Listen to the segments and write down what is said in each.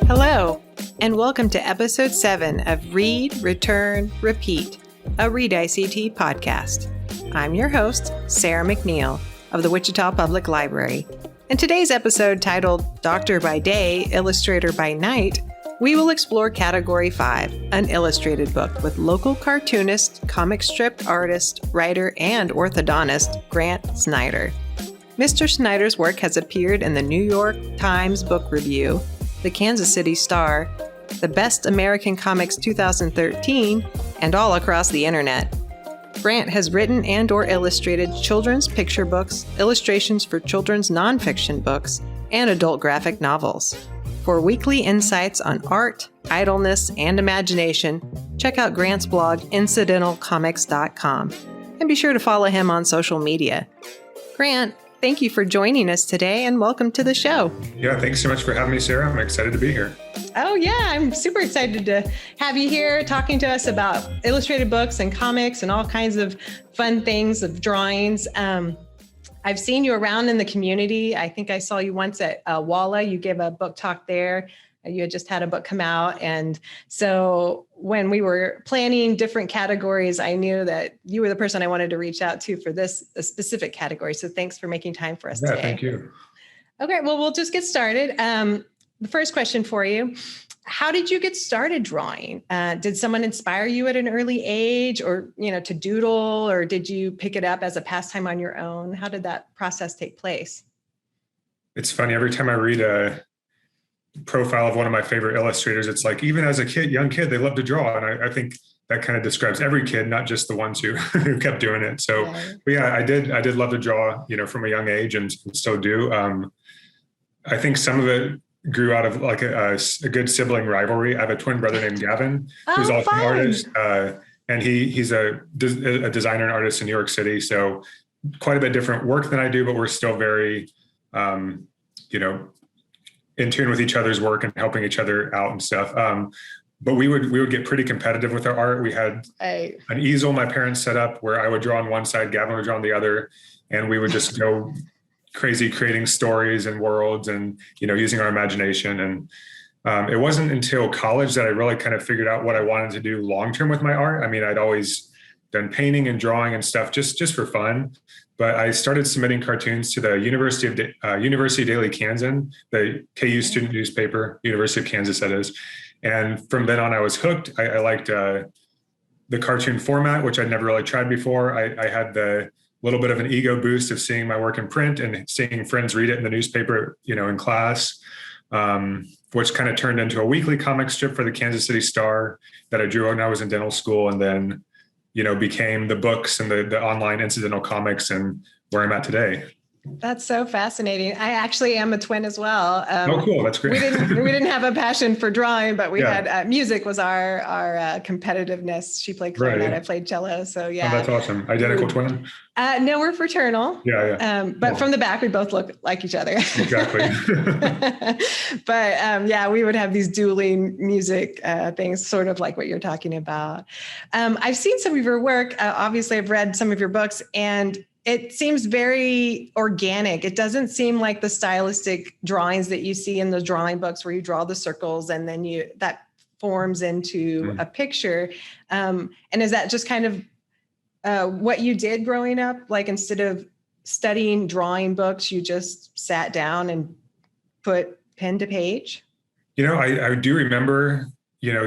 Hello, and welcome to episode 7 of Read, Return, Repeat, a Read ICT podcast. I'm your host, Sara McNeil of the Wichita Public Library. In today's episode titled Doctor by Day, Illustrator by Night, we will explore Category 5, an illustrated book with local cartoonist, comic strip artist, writer, and orthodontist Grant Snider. Mr. Snider's work has appeared in the New York Times Book Review, the Kansas City Star, the Best American Comics 2013, and all across the internet. Grant has written and or illustrated children's picture books, illustrations for children's nonfiction books, and adult graphic novels. For weekly insights on art, idleness, and imagination, check out Grant's blog, incidentalcomics.com, and be sure to follow him on social media. Grant, thank you for joining us today and welcome to the show. Yeah, thanks so much for having me, Sara. I'm excited to be here. Oh yeah, I'm super excited to have you here talking to us about illustrated books and comics and all kinds of fun things of drawings. I've seen you around in the community. I think I saw you once at Walla. You gave a book talk there. You had just had a book come out. And so when we were planning different categories, I knew that you were the person I wanted to reach out to for this specific category. So thanks for making time for us today. Thank you. Okay, well, we'll just get started. The first question for you, how did you get started drawing? Did someone inspire you at an early age or, to doodle, or did you pick it up as a pastime on your own? How did that process take place? It's funny, every time I read a profile of one of my favorite illustrators, it's like, even as a young kid, they love to draw. And I think that kind of describes every kid, not just the ones who kept doing it. So, but yeah, I did love to draw, from a young age and still do. I think some of it grew out of like a good sibling rivalry. I have a twin brother named Gavin, who's also an artist. And he's a designer and artist in New York City. So quite a bit different work than I do, but we're still very, in tune with each other's work and helping each other out and stuff. But we would get pretty competitive with our art. We had an easel my parents set up where I would draw on one side, Gavin would draw on the other, and we would just go crazy creating stories and worlds and, using our imagination. And it wasn't until college that I really kind of figured out what I wanted to do long-term with my art. I mean, I'd always done painting and drawing and stuff just for fun. But I started submitting cartoons to the University Daily Kansan, the KU student newspaper, University of Kansas, that is. And from then on, I was hooked. I liked the cartoon format, which I'd never really tried before. I had the little bit of an ego boost of seeing my work in print and seeing friends read it in the newspaper, in class, which kind of turned into a weekly comic strip for the Kansas City Star that I drew when I was in dental school, and then became the books and the online incidental comics and where I'm at today. That's so fascinating. I actually am a twin as well. Oh, cool. That's great. We didn't have a passion for drawing, but we had music was our competitiveness. She played clarinet, I played cello. So yeah. Oh, that's awesome. Identical twin? No, we're fraternal. Yeah. But from the back, we both look like each other. Exactly. But we would have these dueling music things, sort of like what you're talking about. I've seen some of your work. Obviously, I've read some of your books, and it seems very organic. It doesn't seem like the stylistic drawings that you see in the drawing books where you draw the circles and then that forms into a picture. And is that just kind of what you did growing up? Like, instead of studying drawing books, you just sat down and put pen to page? I do remember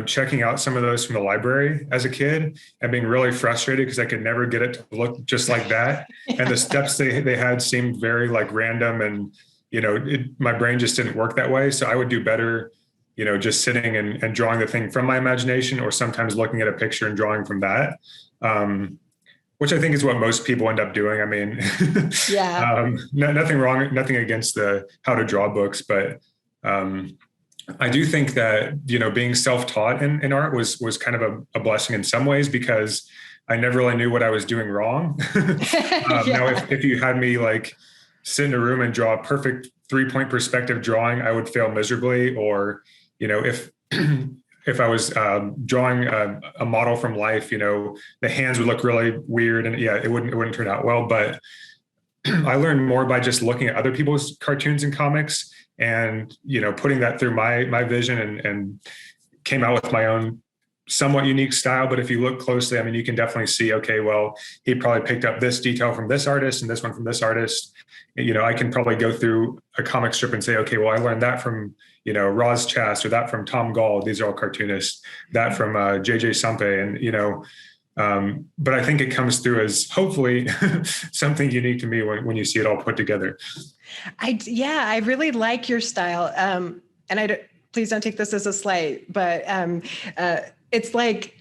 checking out some of those from the library as a kid and being really frustrated because I could never get it to look just like that. And the steps they had seemed very like random, and, my brain just didn't work that way. So I would do better, just sitting and drawing the thing from my imagination, or sometimes looking at a picture and drawing from that. Which I think is what most people end up doing. I mean, nothing wrong, nothing against the how to draw books, but I do think that, being self-taught in art was kind of a blessing in some ways, because I never really knew what I was doing wrong. Now, if you had me like sit in a room and draw a perfect 3-point perspective drawing, I would fail miserably. Or, if if I was drawing a model from life, the hands would look really weird, and it wouldn't turn out well. But I learned more by just looking at other people's cartoons and comics, and putting that through my vision, and came out with my own somewhat unique style. But if you look closely, I mean, you can definitely see, okay, well, he probably picked up this detail from this artist and this one from this artist. I can probably go through a comic strip and say, okay, well, I learned that from, Roz Chast, or that from Tom Gall. These are all cartoonists. That from JJ Sampe. And, but I think it comes through as hopefully something unique to me when you see it all put together. I really like your style. And please don't take this as a slight, but it's like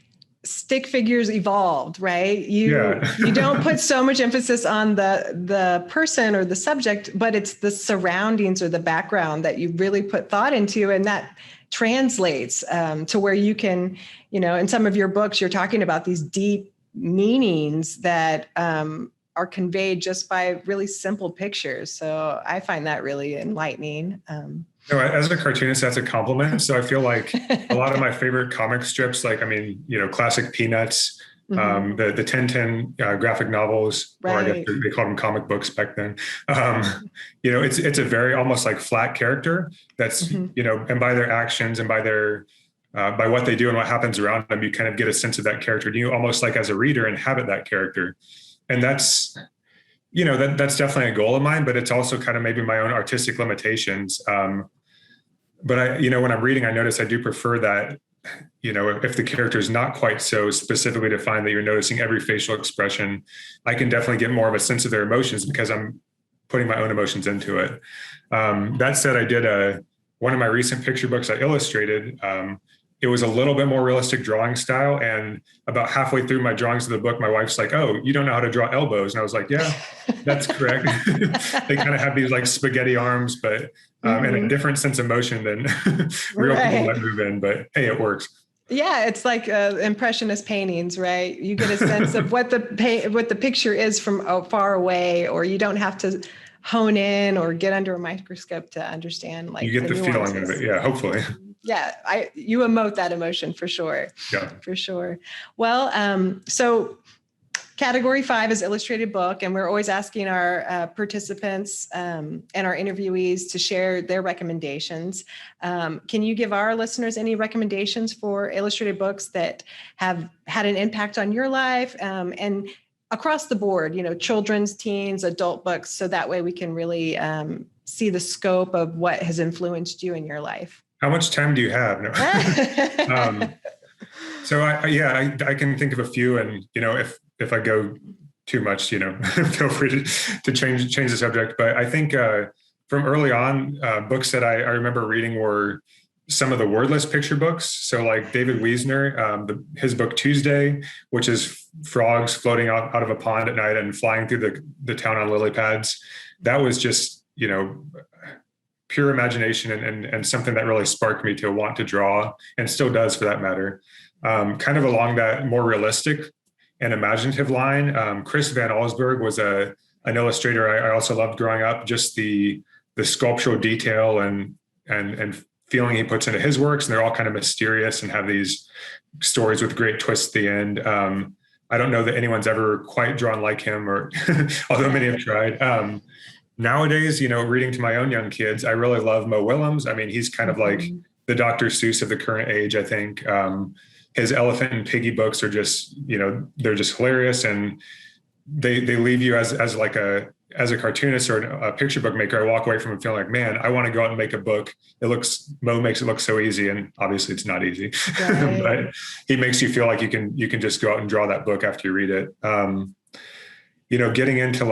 stick figures evolved, right? You don't put so much emphasis on the person or the subject, but it's the surroundings or the background that you really put thought into. And that translates to where you can, in some of your books, you're talking about these deep meanings that are conveyed just by really simple pictures. So I find that really enlightening. As a cartoonist, that's a compliment. So I feel like a lot of my favorite comic strips, classic Peanuts, the 1010 graphic novels, right. Or I guess they called them comic books back then. It's a very almost like flat character that's, and by their actions and by their, by what they do and what happens around them, you kind of get a sense of that character. You almost like as a reader inhabit that character. And that's, that's definitely a goal of mine, but it's also kind of maybe my own artistic limitations. But I, when I'm reading, I notice I do prefer that, if the character is not quite so specifically defined that you're noticing every facial expression, I can definitely get more of a sense of their emotions because I'm putting my own emotions into it. That said, I did one of my recent picture books I illustrated. It was a little bit more realistic drawing style. And about halfway through my drawings of the book, my wife's like, "Oh, you don't know how to draw elbows." And I was like, "Yeah, that's correct." They kind of have these like spaghetti arms, but and a different sense of motion than real people that move in. But hey, it works. Yeah, it's like impressionist paintings, right? You get a sense of what the picture is from far away, or you don't have to hone in or get under a microscope to understand. Like, you get the feeling of it. Yeah, hopefully. Yeah, you emote that emotion for sure. Yeah, for sure. Well, so category 5 is illustrated book, and we're always asking our participants and our interviewees to share their recommendations. Can you give our listeners any recommendations for illustrated books that have had an impact on your life and across the board? Children's, teens, adult books, so that way we can really see the scope of what has influenced you in your life. How much time do you have? No. So I can think of a few, and if I go too much, feel free to change the subject. But I think from early on, books that I remember reading were some of the Wordless picture books. So like David Wiesner, his book Tuesday, which is frogs floating out of a pond at night and flying through the town on lily pads. That was just pure imagination and something that really sparked me to want to draw, and still does for that matter. Kind of along that more realistic and imaginative line, Chris Van Allsburg was an illustrator I also loved growing up. Just the sculptural detail and feeling he puts into his works, and they're all kind of mysterious and have these stories with great twists at the end. I don't know that anyone's ever quite drawn like him, or although many have tried. Nowadays, reading to my own young kids, I really love Mo Willems. I mean, he's kind of like the Dr. Seuss of the current age, I think. His Elephant and Piggy books are just, they're just hilarious, and they leave you as a cartoonist or a picture book maker. I walk away from it feeling like, man, I want to go out and make a book. Mo makes it look so easy, and obviously it's not easy, right. But he makes you feel like you can just go out and draw that book after you read it. Getting into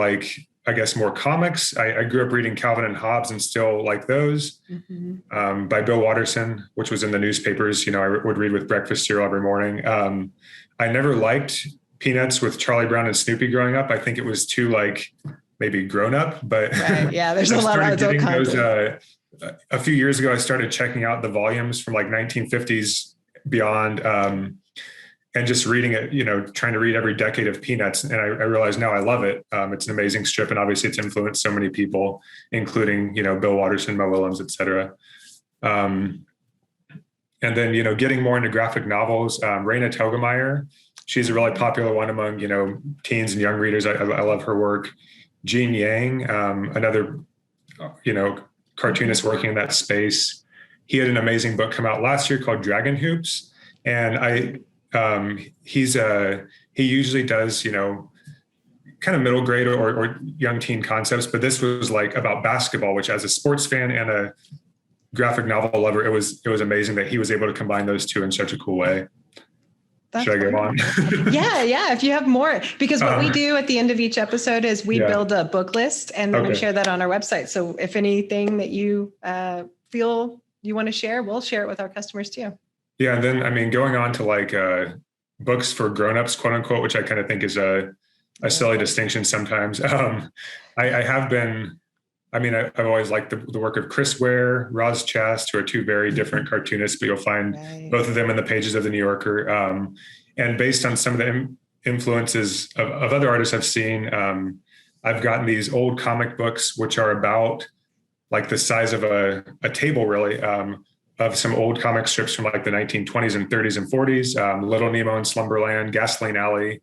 I guess more comics. I grew up reading Calvin and Hobbes and still like those, by Bill Watterson, which was in the newspapers. I would read with breakfast cereal every morning. I never liked Peanuts with Charlie Brown and Snoopy growing up. I think it was too maybe grown up, but right. Yeah, there's a lot of adult content. A few years ago, I started checking out the volumes from 1950s beyond, and just reading it, trying to read every decade of Peanuts. And I realized now I love it. It's an amazing strip. And obviously it's influenced so many people, including, Bill Watterson, Mo Willems, et cetera. And And then, getting more into graphic novels, Raina Telgemeier, she's a really popular one among, teens and young readers. I love her work. Gene Yang, another, cartoonist working in that space. He had an amazing book come out last year called Dragon Hoops. And he usually does, kind of middle grade or young teen concepts, but this was like about basketball, which as a sports fan and a graphic novel lover, it was amazing that he was able to combine those two in such a cool way. Should I go on? Yeah. If you have more, because what we do at the end of each episode is we build a book list and then we share that on our website. So if anything that you feel you want to share, we'll share it with our customers too. Yeah. And then, going on to like books for grownups, quote unquote, which I kind of think is a silly distinction sometimes. I've always liked the work of Chris Ware, Roz Chast, who are two very different cartoonists, but you'll find both of them in the pages of the New Yorker. And based on some of the influences of other artists I've seen, I've gotten these old comic books, which are about like the size of a table, really, of some old comic strips from like the 1920s and 30s and 40s, Little Nemo and Slumberland, Gasoline Alley.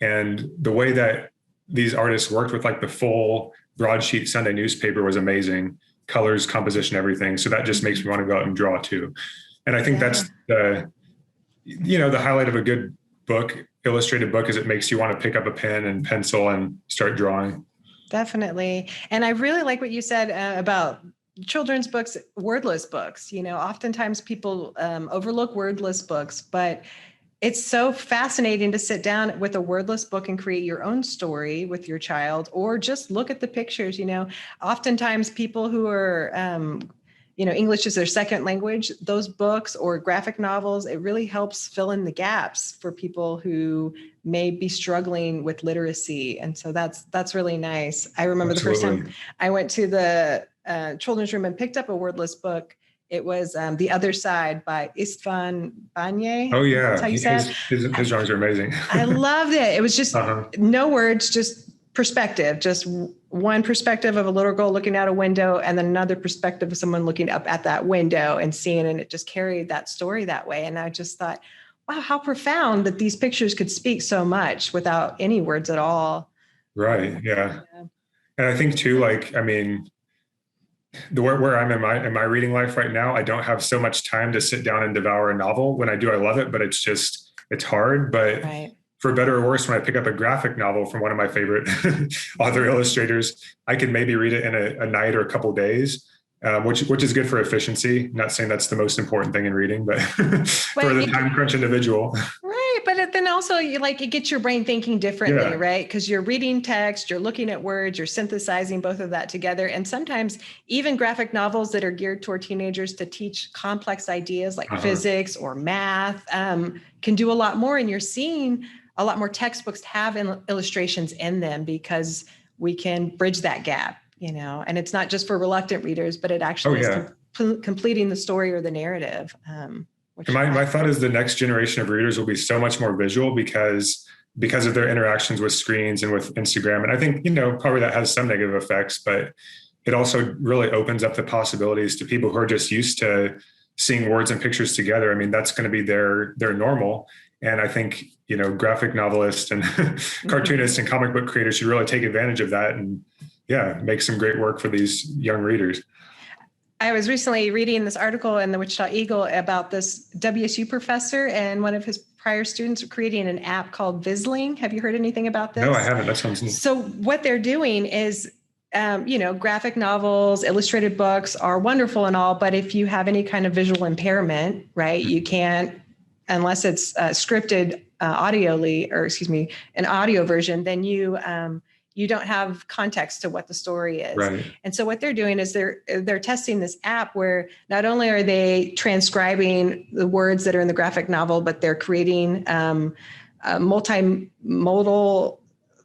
And the way that these artists worked with like the full broadsheet Sunday newspaper was amazing. Colors, composition, everything. So that just makes me want to go out and draw too. And I think that's the highlight of a good book, illustrated book, is it makes you want to pick up a pen and pencil and start drawing. Definitely. And I really like what you said about children's books, wordless books. Oftentimes people overlook wordless books, but it's so fascinating to sit down with a wordless book and create your own story with your child, or just look at the pictures. Oftentimes people who are, English is their second language, those books or graphic novels, it really helps fill in the gaps for people who may be struggling with literacy. And so that's really nice. I remember the first time I went to the children's room and picked up a wordless book. It was The Other Side by Istvan Banye. Oh, yeah. That's how you say it? His drawings are amazing. I loved it. It was just no words, just perspective, just one perspective of a little girl looking out a window and then another perspective of someone looking up at that window and seeing, and it just carried that story that way. And I just thought, wow, how profound that these pictures could speak so much without any words at all. Right. Yeah. And I think too, where I'm in my reading life right now, I don't have so much time to sit down and devour a novel. When I do, I love it, but it's hard. But for better or worse, when I pick up a graphic novel from one of my favorite author illustrators, I can maybe read it in a night or a couple of days, which is good for efficiency. Not saying that's the most important thing in reading, but for the time crunch individual. Right. But then also it gets your brain thinking differently, right? Because you're reading text, you're looking at words, you're synthesizing both of that together. And sometimes even graphic novels that are geared toward teenagers to teach complex ideas like physics or math can do a lot more. And you're seeing a lot more textbooks have illustrations in them because we can bridge that gap, and it's not just for reluctant readers, but it actually is completing the story or the narrative. My thought is the next generation of readers will be so much more visual because of their interactions with screens and with Instagram. And I think, probably that has some negative effects, but it also really opens up the possibilities to people who are just used to seeing words and pictures together. I mean, that's going to be their normal. And I think, graphic novelists and cartoonists and comic book creators should really take advantage of that and make some great work for these young readers. I was recently reading this article in the Wichita Eagle about this WSU professor and one of his prior students creating an app called Visling. Have you heard anything about this? No, I haven't. That sounds neat. So what they're doing is, graphic novels, illustrated books are wonderful and all, but if you have any kind of visual impairment, right, you can't, unless it's scripted an audio version, then you don't have context to what the story is. Right. And so what they're doing is they're testing this app where not only are they transcribing the words that are in the graphic novel, but they're creating a multimodal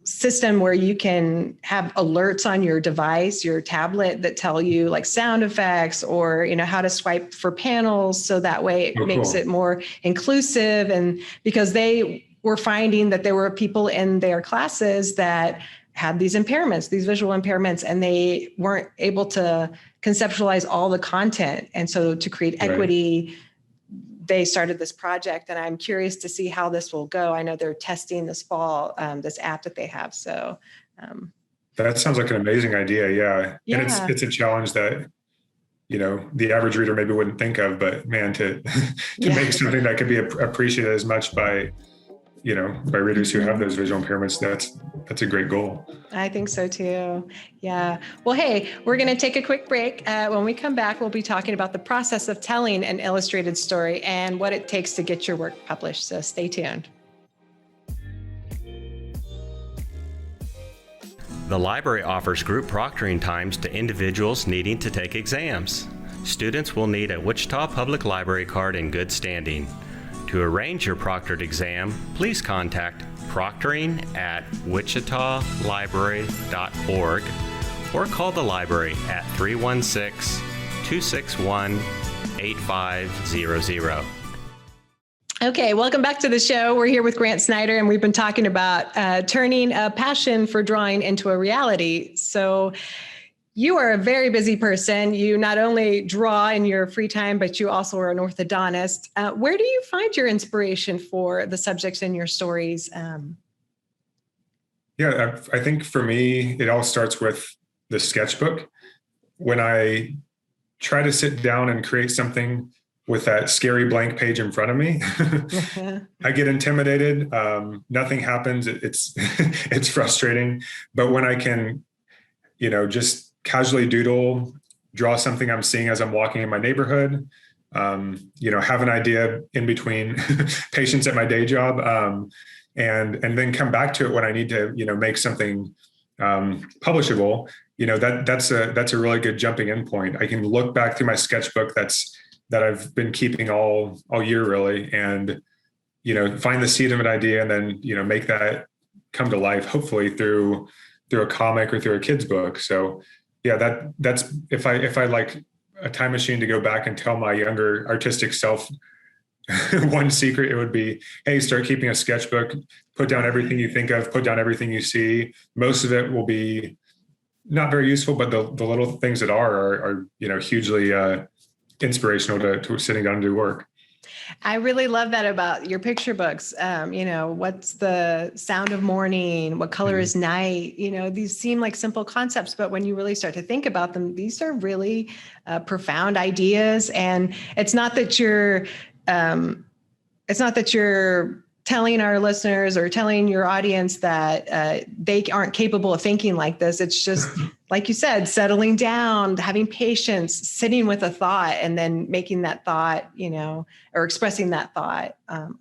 system where you can have alerts on your device, your tablet, that tell you like sound effects or, how to swipe for panels. So that way it makes it more inclusive. And because they were finding that there were people in their classes that had these impairments, these visual impairments, and they weren't able to conceptualize all the content. And so to create equity, they started this project, and I'm curious to see how this will go. I know they're testing this fall, this app that they have. So that sounds like an amazing idea. Yeah. And it's a challenge that, the average reader maybe wouldn't think of, but man, to make something that could be appreciated as much by readers who have those visual impairments, that's a great goal. I think so too. Yeah. Well, hey, we're going to take a quick break. When we come back, we'll be talking about the process of telling an illustrated story and what it takes to get your work published. So stay tuned. The library offers group proctoring times to individuals needing to take exams. Students will need a Wichita Public Library card in good standing. To arrange your proctored exam, please contact proctoring@wichitalibrary.org or call the library at 316-261-8500. Okay, welcome back to the show. We're here with Grant Snider, and we've been talking about turning a passion for drawing into a reality. So you are a very busy person. You not only draw in your free time, but you also are an orthodontist. Where do you find your inspiration for the subjects in your stories? Yeah, I think for me, it all starts with the sketchbook. When I try to sit down and create something with that scary blank page in front of me, I get intimidated. Nothing happens. It's it's frustrating. But when I can, just casually doodle, draw something I'm seeing as I'm walking in my neighborhood, have an idea in between patients at my day job, and then come back to it when I need to, make something publishable. That's a really good jumping in point. I can look back through my sketchbook that I've been keeping all year really, and find the seed of an idea, and then make that come to life, hopefully through a comic or through a kid's book. So yeah, that's if I like a time machine to go back and tell my younger artistic self one secret, it would be, hey, start keeping a sketchbook, put down everything you think of, put down everything you see. Most of it will be not very useful, but the little things that are hugely inspirational to sitting down and do work. I really love that about your picture books. What's the sound of morning? What color is night? These seem like simple concepts, but when you really start to think about them, these are really profound ideas. And it's not that you're telling our listeners or telling your audience that they aren't capable of thinking like this. It's just, like you said, settling down, having patience, sitting with a thought, and then making that thought, or expressing that thought on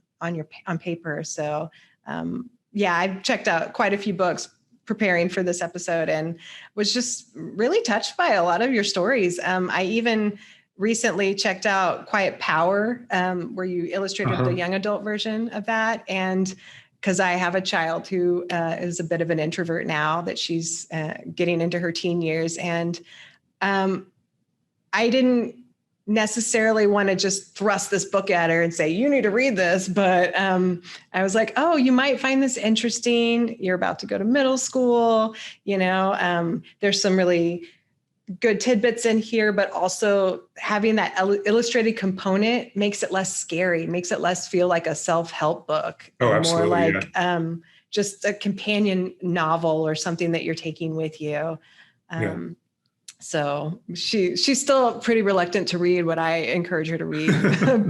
paper. So I've checked out quite a few books preparing for this episode and was just really touched by a lot of your stories. I even recently checked out Quiet Power, where you illustrated the young adult version of that. And because I have a child who is a bit of an introvert now that she's getting into her teen years. And I didn't necessarily want to just thrust this book at her and say, you need to read this. But I was like, oh, you might find this interesting. You're about to go to middle school. There's some really good tidbits in here, but also having that illustrated component makes it less scary, makes it less feel like a self-help book. Oh, absolutely. More like just a companion novel or something that you're taking with you. So she's still pretty reluctant to read what I encourage her to read,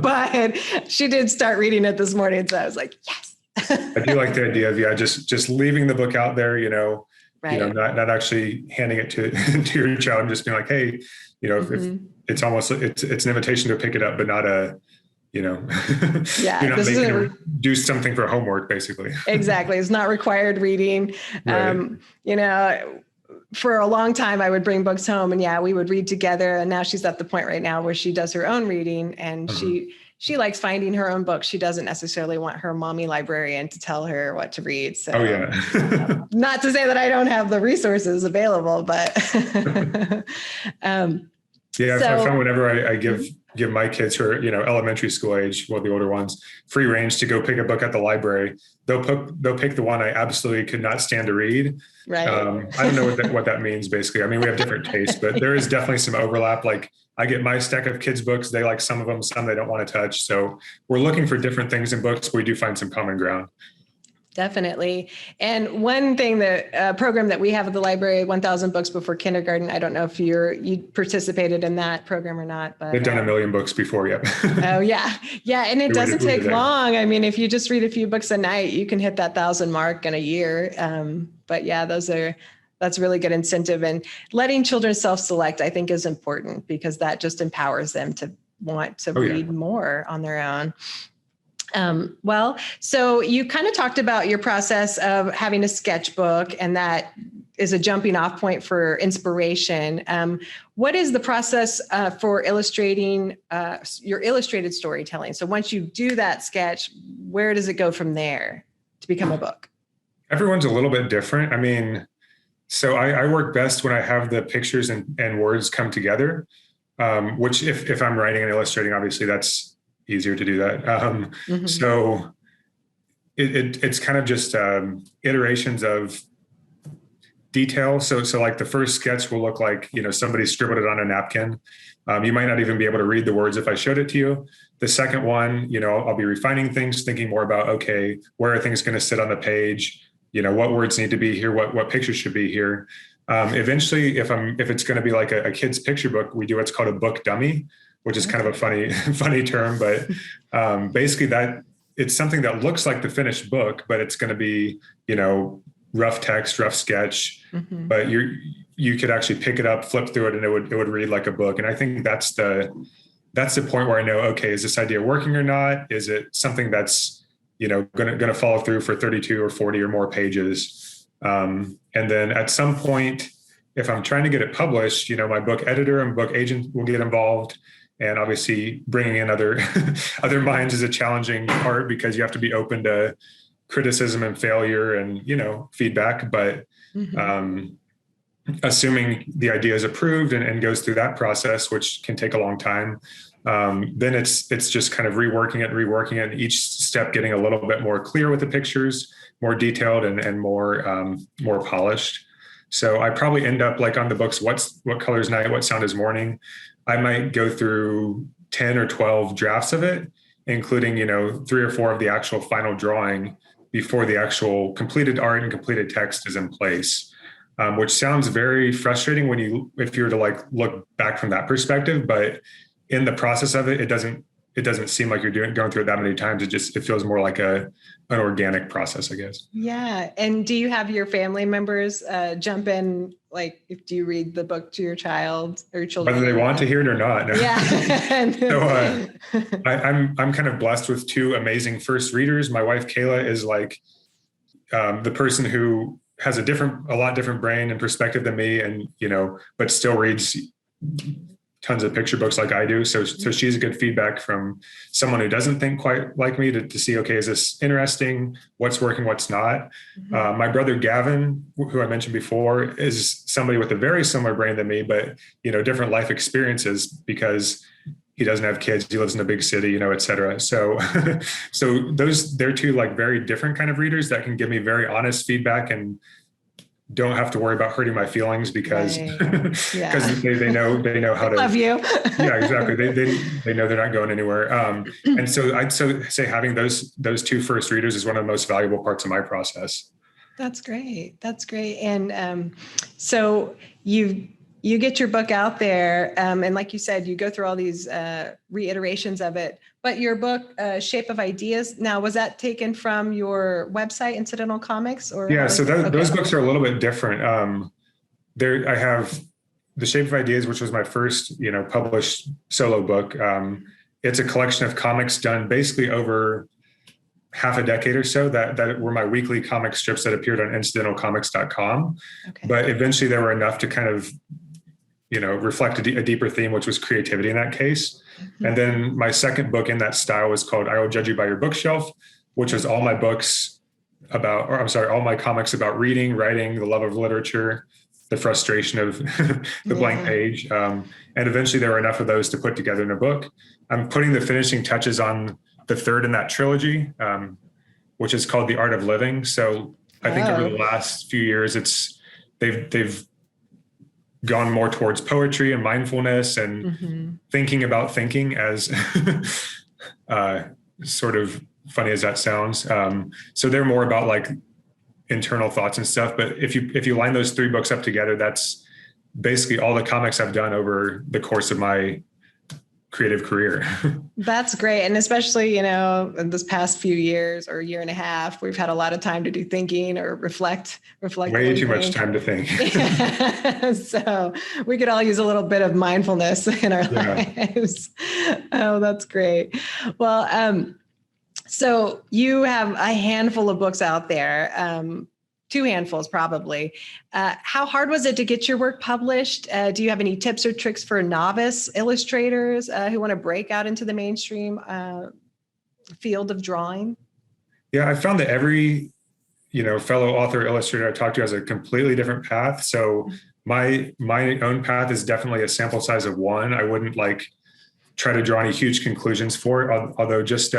but she did start reading it this morning. So I was like, yes. I do like the idea of just leaving the book out there, right. Not actually handing it to your child and just being like, hey, if it's almost, it's an invitation to pick it up, but not a, you're not making them do something for homework, basically. Exactly. It's not required reading. Right. For a long time, I would bring books home and we would read together. And now she's at the point right now where she does her own reading, and she likes finding her own books. She doesn't necessarily want her mommy librarian to tell her what to read. So not to say that I don't have the resources available, but I found whenever I give my kids who are, elementary school age, the older ones, free range to go pick a book at the library, they'll pick the one I absolutely could not stand to read. Right. I don't know what that means, basically. I mean, we have different tastes, but there is definitely some overlap. Like I get my stack of kids' books. They like some of them, some they don't want to touch. So we're looking for different things in books, but we do find some common ground. Definitely. And one thing that program that we have at the library, 1,000 books before kindergarten. I don't know if you participated in that program or not, but they've done 1 million books before. Yep. Oh yeah. Yeah. And it doesn't take long. I mean, if you just read a few books a night, you can hit that 1,000 mark in a year. But yeah, that's really good incentive, and letting children self-select, I think, is important because that just empowers them to want to read more on their own. Well, so you kind of talked about your process of having a sketchbook, and that is a jumping off point for inspiration. What is the process for illustrating your illustrated storytelling? So once you do that sketch, where does it go from there to become a book? Everyone's a little bit different. I mean, so I work best when I have the pictures and words come together, which if I'm writing and illustrating, obviously that's easier to do that. So it's kind of just iterations of detail. So like the first sketch will look like, somebody scribbled it on a napkin. You might not even be able to read the words if I showed it to you. The second one, I'll be refining things, thinking more about, okay, where are things going to sit on the page? What words need to be here? What pictures should be here? Eventually, if it's going to be like a kid's picture book, we do what's called a book dummy, which is kind of a funny term, but basically that it's something that looks like the finished book, but it's going to be, rough text, rough sketch, but you could actually pick it up, flip through it, and it would read like a book. And I think that's the point where I know, okay, is this idea working or not? Is it something that's, going to follow through for 32 or 40 or more pages? And then at some point, if I'm trying to get it published, my book editor and book agent will get involved. And obviously bringing in other minds is a challenging part because you have to be open to criticism and failure and, feedback. But assuming the idea is approved and goes through that process, which can take a long time, then it's just kind of reworking it, and each step getting a little bit more clear with the pictures, more detailed and more polished. So I probably end up like on the books, what color is night, what sound is morning. I might go through 10 or 12 drafts of it, including, 3 or 4 of the actual final drawing before the actual completed art and completed text is in place, which sounds very frustrating if you were to like look back from that perspective. But in the process of it, it doesn't seem like you're going through it that many times. It feels more like an organic process, I guess. Yeah. And do you have your family members jump in? Like, do you read the book to your child or your children? Whether they want to hear it or not. No. Yeah. So I'm kind of blessed with 2 amazing first readers. My wife, Kayla, is like the person who has a lot different brain and perspective than me, and, but still reads tons of picture books like I do. So she's a good feedback from someone who doesn't think quite like me to see, okay, is this interesting? What's working, what's not? My brother, Gavin, who I mentioned before, is somebody with a very similar brain than me, but, different life experiences because he doesn't have kids. He lives in a big city, et cetera. So, they're 2 like very different kind of readers that can give me very honest feedback and don't have to worry about hurting my feelings because they know how to love you. Yeah, exactly. They know they're not going anywhere. And so I'd say having those 2 first readers is one of the most valuable parts of my process. That's great. And so you get your book out there, and like you said, you go through all these reiterations of it. But your book, Shape of Ideas, now, was that taken from your website, Incidental Comics? Or yeah, so those books are a little bit different. I have The Shape of Ideas, which was my first, published solo book. It's a collection of comics done basically over half a decade or so that were my weekly comic strips that appeared on incidentalcomics.com. Okay. But eventually there were enough to kind of, reflect a deeper theme, which was creativity in that case. Mm-hmm. And then my second book in that style was called I Will Judge You by Your Bookshelf, which was all my all my comics about reading, writing, the love of literature, the frustration of the blank page. And eventually there were enough of those to put together in a book. I'm putting the finishing touches on the third in that trilogy, which is called The Art of Living. So I think over the last few years, they've gone more towards poetry and mindfulness and thinking about thinking, as sort of funny as that sounds. So they're more about like internal thoughts and stuff. But if you line those 3 books up together, that's basically all the comics I've done over the course of my creative career. That's great. And especially, in this past few years or year and a half, we've had a lot of time to do thinking or reflect. Way too much time to think. So we could all use a little bit of mindfulness in our lives. Oh, that's great. Well, so you have a handful of books out there. 2 handfuls probably. How hard was it to get your work published? Do you have any tips or tricks for novice illustrators who want to break out into the mainstream field of drawing? Yeah, I found that every, fellow author illustrator I talked to has a completely different path. So my own path is definitely a sample size of 1. I wouldn't try to draw any huge conclusions for it, although just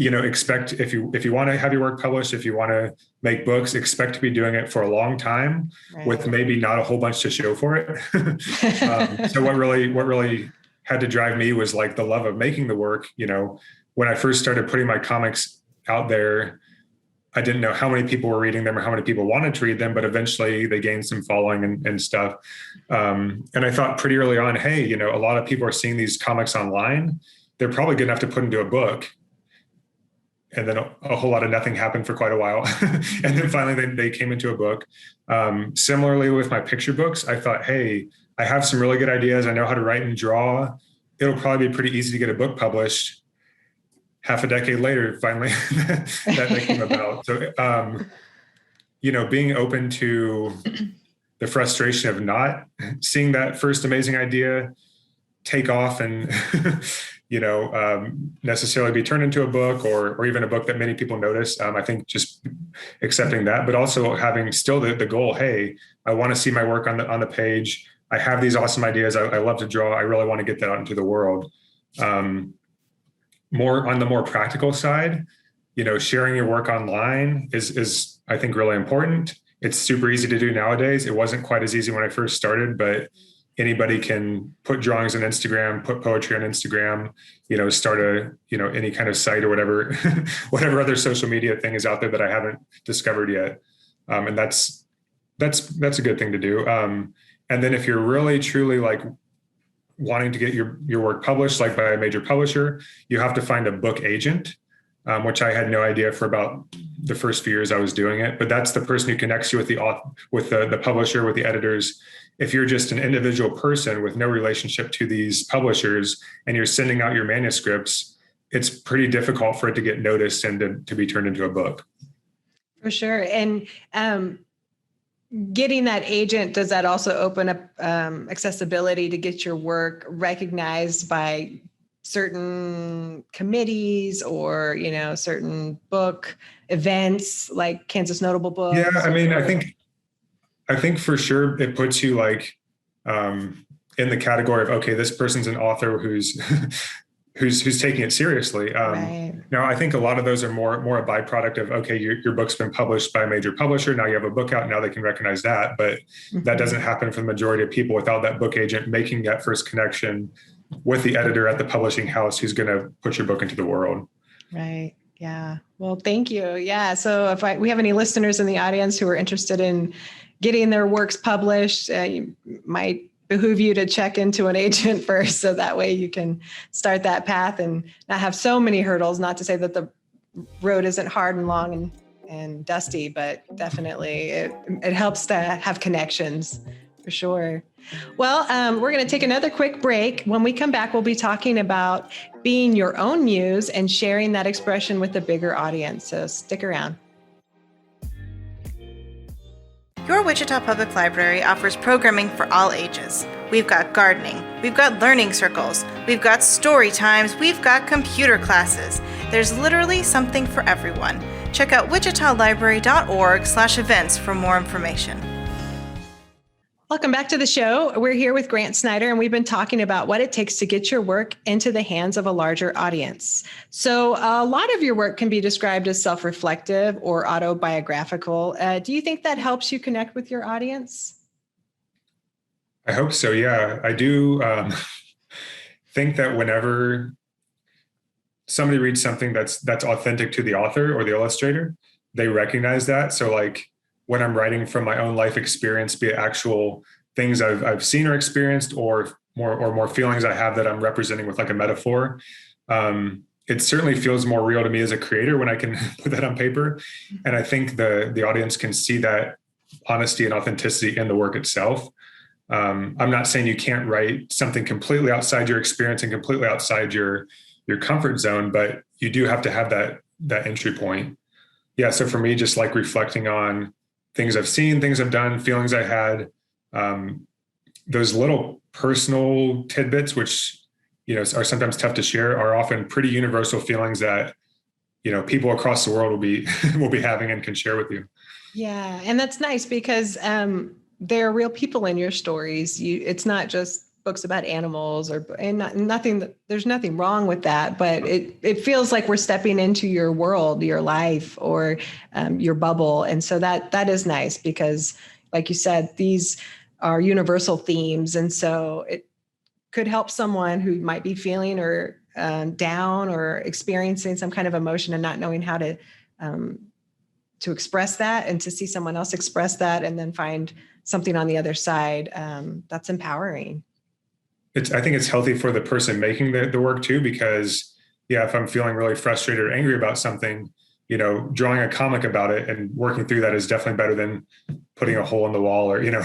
expect if you want to have your work published, if you want to make books, expect to be doing it for a long time, with maybe not a whole bunch to show for it. So what really had to drive me was the love of making the work. When I first started putting my comics out there, I didn't know how many people were reading them or how many people wanted to read them, but eventually they gained some following and stuff. And I thought pretty early on, hey, a lot of people are seeing these comics online. They're probably good enough to put into a book. And then a whole lot of nothing happened for quite a while. And then finally they came into a book. Similarly with my picture books, I thought, hey, I have some really good ideas. I know how to write and draw. It'll probably be pretty easy to get a book published. Half a decade later, finally, that came about. So, being open to the frustration of not seeing that first amazing idea take off and, necessarily be turned into a book or even a book that many people notice. I think just accepting that, but also having still the goal, hey, I want to see my work on the page. I have these awesome ideas. I love to draw. I really want to get that out into the world. More on the more practical side, sharing your work online is I think really important. It's super easy to do nowadays. It wasn't quite as easy when I first started, but anybody can put drawings on Instagram, put poetry on Instagram, start any kind of site or whatever other social media thing is out there that I haven't discovered yet. And that's a good thing to do. And then if you're really truly wanting to get your work published, by a major publisher, you have to find a book agent, which I had no idea for about the first few years I was doing it. But that's the person who connects you with the publisher, with the editors. If you're just an individual person with no relationship to these publishers and you're sending out your manuscripts, it's pretty difficult for it to get noticed and to be turned into a book. For sure. And getting that agent, does that also open up accessibility to get your work recognized by certain committees or, certain book events like Kansas Notable Books? Yeah, I mean, I think for sure it puts you in the category of, okay, this person's an author who's who's taking it seriously. Right. Now, I think a lot of those are more a byproduct of, okay, your book's been published by a major publisher. Now you have a book out. Now they can recognize that. But that doesn't happen for the majority of people without that book agent making that first connection with the editor at the publishing house who's going to put your book into the world. Right. Yeah. Well, thank you. Yeah. So if we have any listeners in the audience who are interested in getting their works published, you might behoove you to check into an agent first. So that way you can start that path and not have so many hurdles. Not to say that the road isn't hard and long and dusty, but definitely it helps to have connections for sure. Well, we're going to take another quick break. When we come back, we'll be talking about being your own muse and sharing that expression with a bigger audience. So stick around. Your Wichita Public Library offers programming for all ages. We've got gardening, we've got learning circles, we've got story times, we've got computer classes. There's literally something for everyone. Check out wichitalibrary.org/events for more information. Welcome back to the show. We're here with Grant Snider, and we've been talking about what it takes to get your work into the hands of a larger audience. So a lot of your work can be described as self-reflective or autobiographical. Do you think that helps you connect with your audience? I hope so. Yeah, I do think that whenever somebody reads something that's authentic to the author or the illustrator, they recognize that. So like when I'm writing from my own life experience, be it actual things I've seen or experienced, or more feelings I have that I'm representing with like a metaphor, it certainly feels more real to me as a creator when I can put that on paper. And I think the audience can see that honesty and authenticity in the work itself. I'm not saying you can't write something completely outside your experience and completely outside your comfort zone, but you do have to have that entry point. Yeah. So for me, just like reflecting on things I've seen, things I've done, feelings I had, those little personal tidbits, which, are sometimes tough to share, are often pretty universal feelings that, people across the world will be having and can share with you. Yeah. And that's nice because, there are real people in your stories. It's not just books about animals there's nothing wrong with that, but it feels like we're stepping into your world, your life, or your bubble. And so that is nice because, like you said, these are universal themes. And so it could help someone who might be feeling or down or experiencing some kind of emotion and not knowing how to express that, and to see someone else express that and then find something on the other side. That's empowering. I think it's healthy for the person making the work too, because if I'm feeling really frustrated or angry about something, drawing a comic about it and working through that is definitely better than putting a hole in the wall or, yelling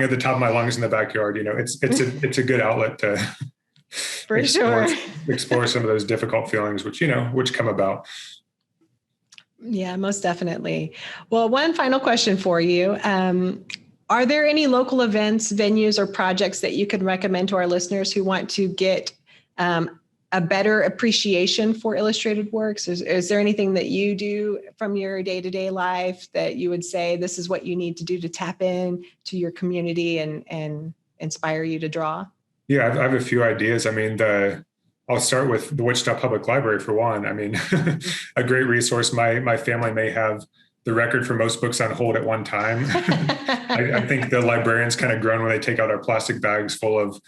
at the top of my lungs in the backyard. It's a good outlet to for explore some of those difficult feelings, which come about. Yeah, most definitely. Well, one final question for you. Are there any local events, venues, or projects that you could recommend to our listeners who want to get a better appreciation for illustrated works? Is there anything that you do from your day-to-day life that you would say this is what you need to do to tap in to your community and inspire you to draw? Yeah, I have a few ideas. I mean, I'll start with the Wichita Public Library for one. I mean, a great resource. My family may have the record for most books on hold at one time. I think the librarians kind of groan when they take out our plastic bags full of,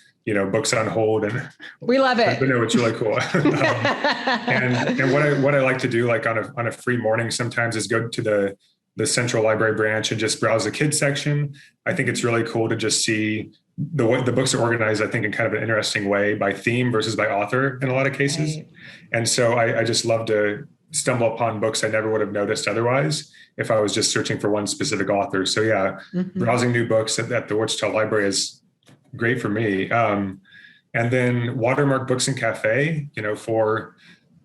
books on hold, and we love it. But no, it's really cool. And what I like to do, like on a free morning, sometimes is go to the central library branch and just browse the kids section. I think it's really cool to just see the books are organized, I think, in kind of an interesting way by theme versus by author in a lot of cases. Right. And so I just love to stumble upon books I never would have noticed otherwise if I was just searching for one specific author. So browsing new books at the Wichita Library is great for me. And then Watermark Books and Cafe, for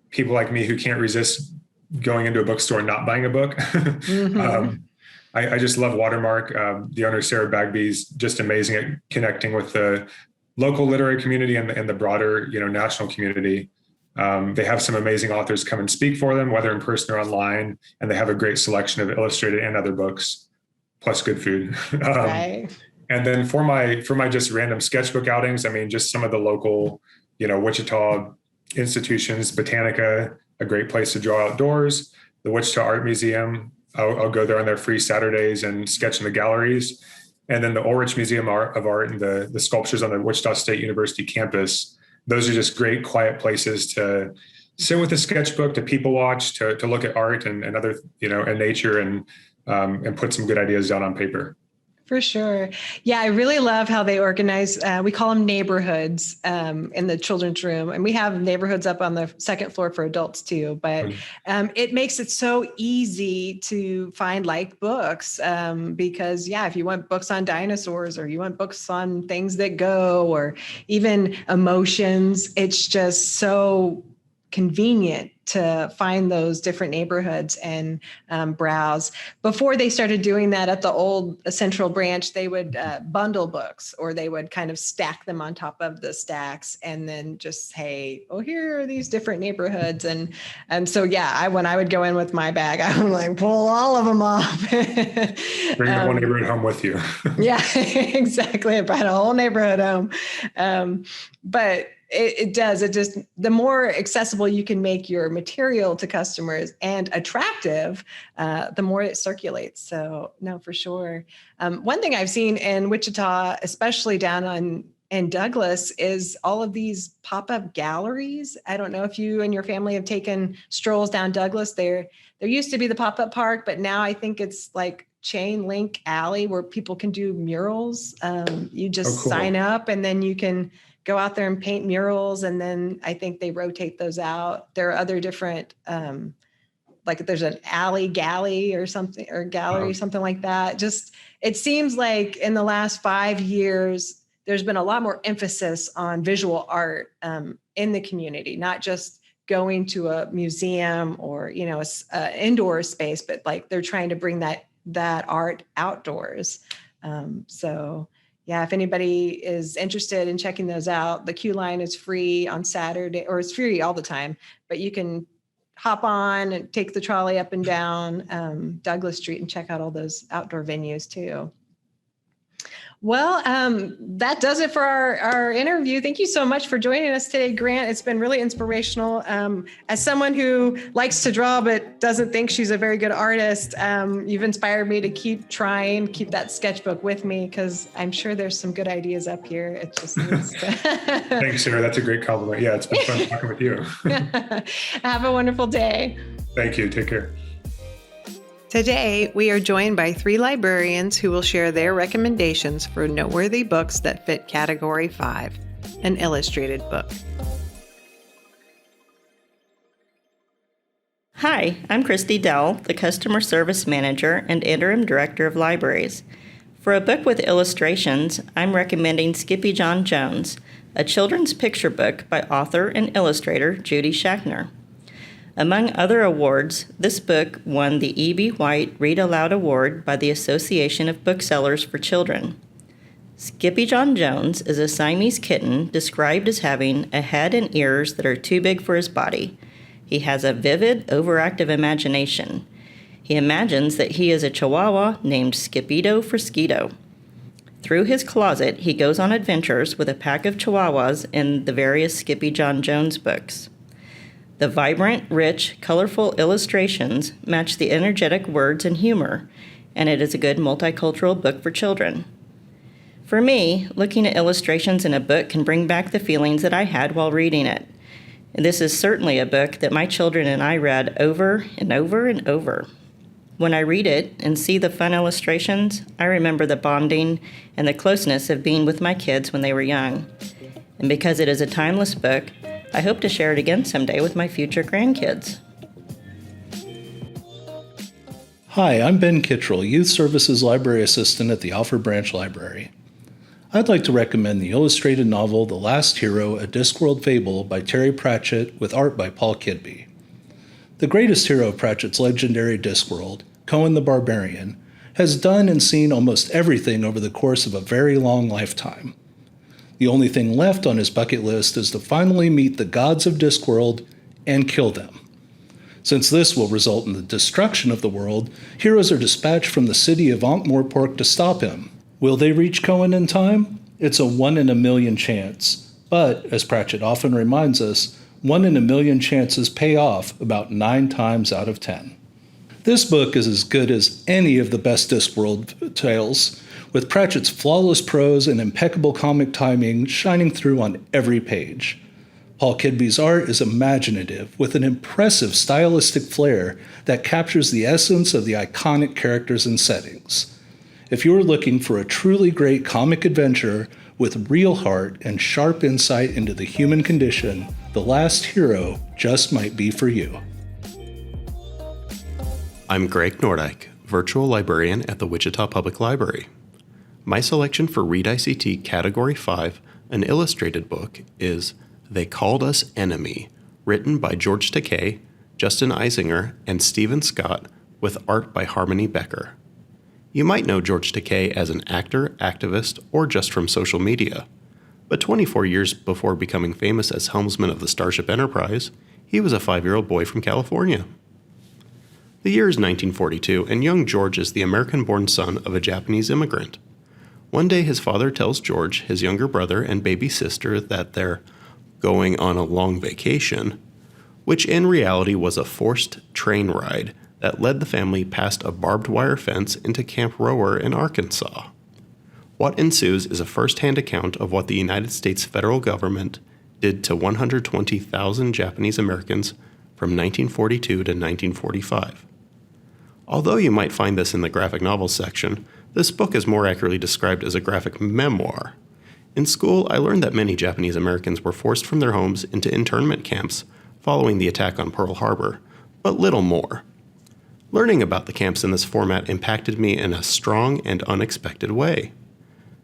people like me who can't resist going into a bookstore and not buying a book. I just love Watermark. The owner, Sara, is just amazing at connecting with the local literary community and the broader, national community. They have some amazing authors come and speak for them, whether in person or online, and they have a great selection of illustrated and other books, plus good food. Right. And then for my just random sketchbook outings, I mean, just some of the local, Wichita institutions, Botanica, a great place to draw outdoors, the Wichita Art Museum. I'll go there on their free Saturdays and sketch in the galleries. And then the Ulrich Museum of Art and the sculptures on the Wichita State University campus. Those are just great, quiet places to sit with a sketchbook, to people watch, to look at art and other, and nature and put some good ideas down on paper. For sure. Yeah, I really love how they organize, we call them neighborhoods in the children's room. And we have neighborhoods up on the second floor for adults too. But it makes it so easy to find like books because, if you want books on dinosaurs or you want books on things that go or even emotions, it's just so convenient to find those different neighborhoods and browse. Before they started doing that at the old central branch, they would bundle books, or they would kind of stack them on top of the stacks and then just, hey, here are these different neighborhoods. And so, when I would go in with my bag, I would like pull all of them off. Bring the whole neighborhood home with you. Yeah, exactly. I brought a whole neighborhood home. But it does. It just, the more accessible you can make your material to customers and attractive, the more it circulates. So no, for sure. One thing I've seen in Wichita, especially down in Douglas, is all of these pop-up galleries. I don't know if you and your family have taken strolls down Douglas. There used to be the pop-up park, but now I think it's like chain link alley where people can do murals. You just sign up and then you can go out there and paint murals. And then I think they rotate those out. There are other different, like there's an alley galley or something, or gallery, something like that. Just, it seems like in the last 5 years, there's been a lot more emphasis on visual art in the community, not just going to a museum or, a indoor space, but like they're trying to bring that art outdoors. So yeah, if anybody is interested in checking those out, the queue line is free on Saturday, or it's free all the time, but you can hop on and take the trolley up and down Douglas Street and check out all those outdoor venues too. Well, that does it for our interview. Thank you so much for joining us today, Grant. It's been really inspirational. As someone who likes to draw but doesn't think she's a very good artist, you've inspired me to keep trying, keep that sketchbook with me, because I'm sure there's some good ideas up here. It just needs to... Thanks, Sarah. That's a great compliment. Yeah, it's been fun talking with you. Have a wonderful day. Thank you. Take care. Today, we are joined by 3 librarians who will share their recommendations for noteworthy books that fit Category 5, an illustrated book. Hi, I'm Christy Dell, the Customer Service Manager and Interim Director of Libraries. For a book with illustrations, I'm recommending Skippy John Jones, a children's picture book by author and illustrator Judy Schachner. Among other awards, this book won the E.B. White Read Aloud Award by the Association of Booksellers for Children. Skippy John Jones is a Siamese kitten described as having a head and ears that are too big for his body. He has a vivid, overactive imagination. He imagines that he is a chihuahua named Skipito Frisquito. Through his closet, he goes on adventures with a pack of chihuahuas in the various Skippy John Jones books. The vibrant, rich, colorful illustrations match the energetic words and humor, and it is a good multicultural book for children. For me, looking at illustrations in a book can bring back the feelings that I had while reading it. And this is certainly a book that my children and I read over and over and over. When I read it and see the fun illustrations, I remember the bonding and the closeness of being with my kids when they were young. And because it is a timeless book, I hope to share it again someday with my future grandkids. Hi, I'm Ben Kittrell, Youth Services Library Assistant at the Alfred Branch Library. I'd like to recommend the illustrated novel The Last Hero, A Discworld Fable by Terry Pratchett with art by Paul Kidby. The greatest hero of Pratchett's legendary Discworld, Conan the Barbarian, has done and seen almost everything over the course of a very long lifetime. The only thing left on his bucket list is to finally meet the gods of Discworld and kill them. Since this will result in the destruction of the world, heroes are dispatched from the city of Ankh-Morpork to stop him. Will they reach Conan in time? It's a 1 in a million chance. But, as Pratchett often reminds us, 1 in a million chances pay off about 9 times out of 10. This book is as good as any of the best Discworld tales, with Pratchett's flawless prose and impeccable comic timing shining through on every page. Paul Kidby's art is imaginative, with an impressive stylistic flair that captures the essence of the iconic characters and settings. If you are looking for a truly great comic adventure with real heart and sharp insight into the human condition, The Last Hero just might be for you. I'm Greg Nordyke, Virtual Librarian at the Wichita Public Library. My selection for Read ICT Category 5, an illustrated book, is They Called Us Enemy, written by George Takei, Justin Eisinger, and Stephen Scott, with art by Harmony Becker. You might know George Takei as an actor, activist, or just from social media. But 24 years before becoming famous as helmsman of the Starship Enterprise, he was a 5-year-old boy from California. The year is 1942, and young George is the American-born son of a Japanese immigrant. One day his father tells George, his younger brother, and baby sister that their going on a long vacation, which in reality was a forced train ride that led the family past a barbed wire fence into Camp Rower in Arkansas. What ensues is a first-hand account of what the United States federal government did to 120,000 Japanese Americans from 1942 to 1945. Although you might find this in the graphic novels section, this book is more accurately described as a graphic memoir. In school, I learned that many Japanese Americans were forced from their homes into internment camps following the attack on Pearl Harbor, but little more. Learning about the camps in this format impacted me in a strong and unexpected way.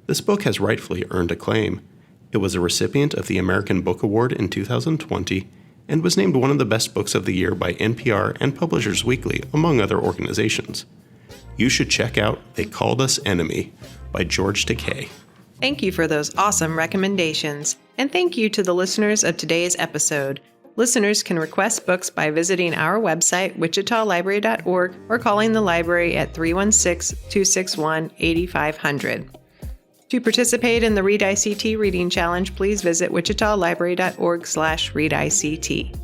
This book has rightfully earned acclaim. It was a recipient of the American Book Award in 2020 and was named one of the best books of the year by NPR and Publishers Weekly, among other organizations. You should check out They Called Us Enemy by George Takei. Thank you for those awesome recommendations, and thank you to the listeners of today's episode. Listeners can request books by visiting our website, wichitalibrary.org, or calling the library at 316-261-8500. To participate in the Read ICT Reading Challenge, please visit wichitalibrary.org/readict.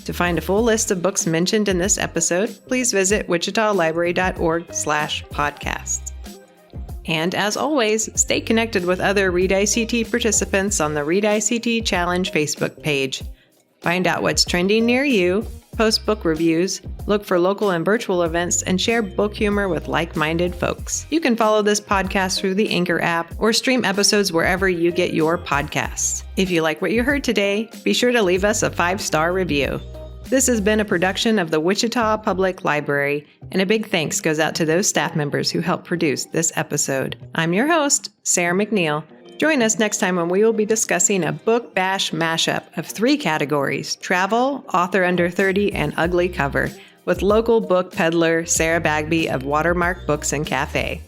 To find a full list of books mentioned in this episode, please visit wichitalibrary.org/podcast. And as always, stay connected with other Read ICT participants on the Read ICT Challenge Facebook page. Find out what's trending near you, post book reviews, look for local and virtual events, and share book humor with like-minded folks. You can follow this podcast through the Anchor app or stream episodes wherever you get your podcasts. If you like what you heard today, be sure to leave us a 5-star review. This has been a production of the Wichita Public Library, and a big thanks goes out to those staff members who helped produce this episode. I'm your host, Sara McNeil. Join us next time when we will be discussing a book bash mashup of 3 categories: travel, author under 30, and ugly cover, with local book peddler Sara Bagby of Watermark Books and Cafe.